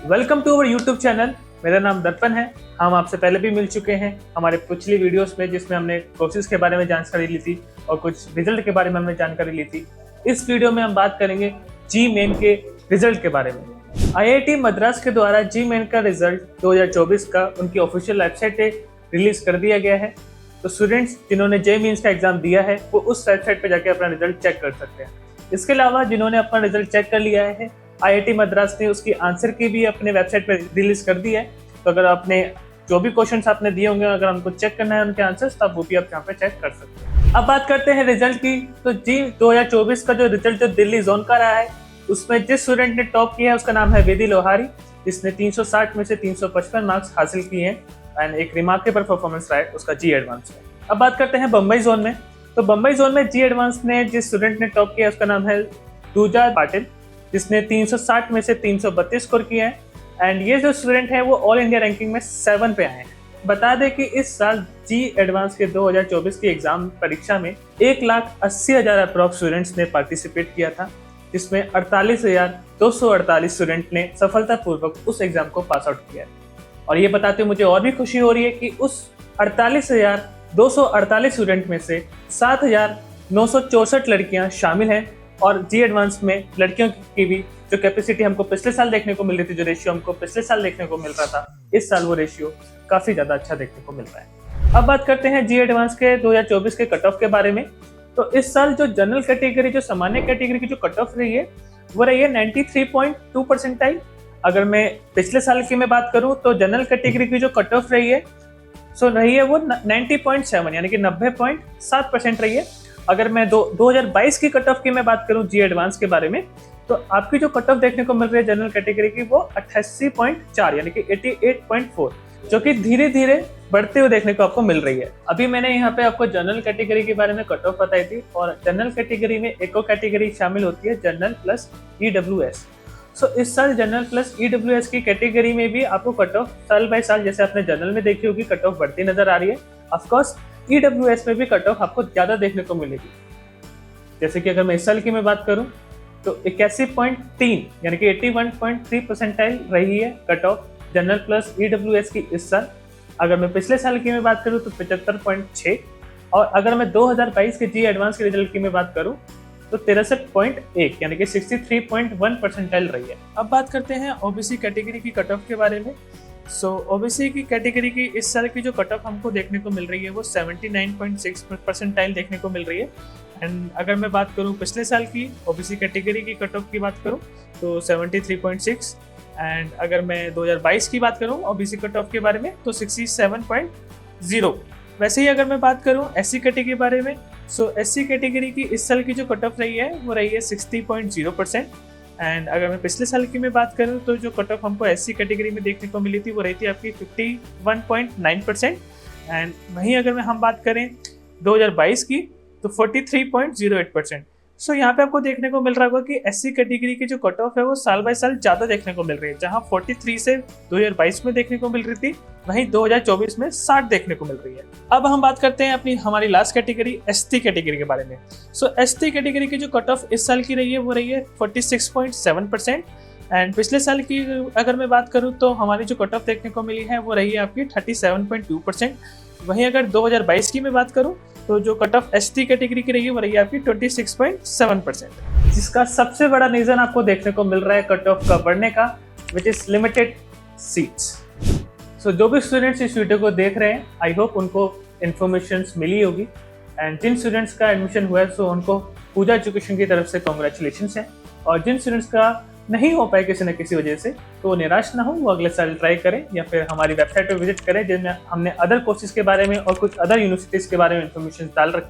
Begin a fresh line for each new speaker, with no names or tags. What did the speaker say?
Welcome to our YouTube channel. मेरा नाम दर्पण है। हम आपसे पहले भी मिल चुके हैं हमारे पिछली वीडियोस में, जिसमें हमने कोर्सेज के बारे में जानकारी ली थी और कुछ रिजल्ट के बारे में हमने जानकारी ली थी। इस वीडियो में हम बात करेंगे जी मेन के रिजल्ट के बारे में। आईआईटी मद्रास के द्वारा जी मेन का रिजल्ट 2024 का उनकी ऑफिशियल वेबसाइट पे रिलीज कर दिया गया है। तो स्टूडेंट्स जिन्होंने जे मीन्स का एग्जाम दिया है वो उस वेबसाइट पे जाके अपना रिजल्ट चेक कर सकते हैं। इसके अलावा जिन्होंने अपना रिजल्ट चेक कर लिया है, आईआईटी मद्रास ने उसकी आंसर की भी अपने वेबसाइट पर रिलीज कर दी है। तो अगर आपने जो भी क्वेश्चंस आपने दिए होंगे, अगर हमको चेक करना है उनके आंसर्स, तब वो भी आप यहाँ पे चेक कर सकते हैं। अब बात करते हैं रिजल्ट की। तो जी 2024 का जो रिजल्ट जो दिल्ली जोन का रहा है, उसमें जिस स्टूडेंट ने टॉप किया है उसका नाम है वेदी लोहारी, जिसने 360 में से 355 मार्क्स हासिल किए हैं एंड एक रिमार्केबल परफॉर्मेंस रहा है उसका जी एडवांस में। अब बात करते हैं बम्बई जोन में। तो बम्बई जोन में जी एडवांस ने जिस स्टूडेंट ने टॉप किया उसका नाम है दूजा पाटिल, जिसने 360 में से 332 स्कोर किए हैं एंड ये जो स्टूडेंट है वो ऑल इंडिया रैंकिंग में 7 पे आए हैं। बता दें कि इस साल जी एडवांस के 2024 की एग्जाम परीक्षा में 1,80,000 अप्रॉक्स स्टूडेंट्स ने पार्टिसिपेट किया था, जिसमें 48,248 स्टूडेंट ने सफलतापूर्वक उस एग्जाम को पास आउट किया है। और ये बताते हुए मुझे और भी खुशी हो रही है कि उस 48,248 स्टूडेंट में से 7,964 लड़कियां शामिल हैं और जी एडवांस में लड़कियों की भी जो कैपेसिटी हमको पिछले साल देखने को मिल रही थी, जो रेशियो हमको पिछले साल देखने को मिल रहा था, इस साल वो रेशियो काफी ज्यादा अच्छा देखने को मिल रहा है। अब बात करते हैं जी एडवांस के 2024 के कट ऑफ के बारे में। तो इस साल जो जनरल कैटेगरी, जो सामान्य कैटेगरी की जो कट ऑफ रही है वो रही है 93.2 परसेंटाइल। अगर मैं पिछले साल की मैं बात करूं तो जनरल कैटेगरी की जो कट ऑफ रही है सो रही है वो 90.7 यानी कि 90.7% रही है। अगर मैं 2022 की कट ऑफ की मैं बात करूं जी एडवांस के बारे में, तो आपकी जो कट ऑफ देखने को मिल रही है जनरल कैटेगरी की वो 88.4 यानी कि 88.4, जो कि धीरे धीरे बढ़ते हुए देखने को आपको मिल रही है। अभी मैंने यहाँ पे आपको जनरल कैटेगरी के बारे में कट ऑफ बताई थी और जनरल कैटेगरी में एक और कैटेगरी शामिल होती है जनरल प्लस ईडब्ल्यूएस। सो इस साल जनरल प्लस ईडब्ल्यूएस की कैटेगरी में भी आपको कट ऑफ साल बाय साल, जैसे आपने जनरल में देखी होगी, कट ऑफ बढ़ती नजर आ रही है। ऑफकोर्स ईडब्ल्यूएस में भी कट ऑफ आपको ज्यादा देखने को मिलेगी। जैसे कि अगर मैं इस साल की मैं बात करूं तो 81.3 यानी कि 81.3 परसेंटाइल रही है cut off general plus EWS की इस साल। अगर मैं पिछले साल की मैं बात करूं तो 75.6, और अगर मैं 2022 के जी एडवांस के रिजल्ट की मैं बात करूं तो 63.1 यानी कि 63.1 परसेंटाइल रही है। अब बात करते हैं ओबीसी कैटेगरी की कट ऑफ के बारे में। सो ओबीसी की कैटेगरी की इस साल की जो कट ऑफ हमको देखने को मिल रही है वो 79.6 परसेंटाइल देखने को मिल रही है। एंड अगर मैं बात करूं पिछले साल की ओबीसी कैटेगरी की कट ऑफ की बात करूं तो 73.6, एंड अगर मैं 2022 की बात करूं ओबीसी कट ऑफ के बारे में तो 67.0। वैसे ही अगर मैं बात करूं एससी कैटेगरी के बारे में, सो एससी कैटेगरी की इस साल की जो कट ऑफ रही है वो रही है 60.0%। एंड अगर मैं पिछले साल की मैं बात करूं तो जो कट ऑफ हमको एससी कैटेगरी में देखने को मिली थी वो रही थी आपकी 51.9%। एंड वहीं अगर हम बात करें 2022 की तो 43.08%। सो यहाँ पे आपको देखने को मिल रहा होगा कि एससी कैटेगरी की जो कट ऑफ है वो साल बाय साल ज़्यादा देखने को मिल रही है। जहाँ 43 से 2022 में देखने को मिल रही थी, वहीं 2024 में 60 देखने को मिल रही है। अब हम बात करते हैं हमारी लास्ट कैटेगरी एसटी कैटेगरी के बारे में। सो एसटी कैटेगरी की जो कट ऑफ इस साल की रही है वो रही है 46.7%। एंड पिछले साल की अगर मैं बात करूँ तो हमारी जो कट ऑफ देखने को मिली है वो रही है आपकी 37.2%। वहीं अगर 2022 की मैं बात करूँ तो जो कट ऑफ एसटी कैटेगरी की रही है वो रही है आपकी 26.7%, जिसका सबसे बड़ा रीजन आपको देखने को मिल रहा है कट ऑफ का बढ़ने का, विच इज लिमिटेड सीट्स। सो जो भी स्टूडेंट्स इस वीडियो को देख रहे हैं, आई होप उनको इन्फॉर्मेशन मिली होगी। एंड जिन स्टूडेंट्स का एडमिशन हुआ है सो उनको पूजा एजुकेशन की तरफ से कॉन्ग्रेचुलेशन है, और जिन स्टूडेंट्स का नहीं हो पाए किसी न किसी वजह से तो वो निराश ना हो, वो अगले साल ट्राई करें या फिर हमारी वेबसाइट पर विजिट करें, जिसमें हमने अदर कोर्सेज के बारे में और कुछ अदर यूनिवर्सिटीज़ के बारे में इन्फॉर्मेशन डाल रखी है।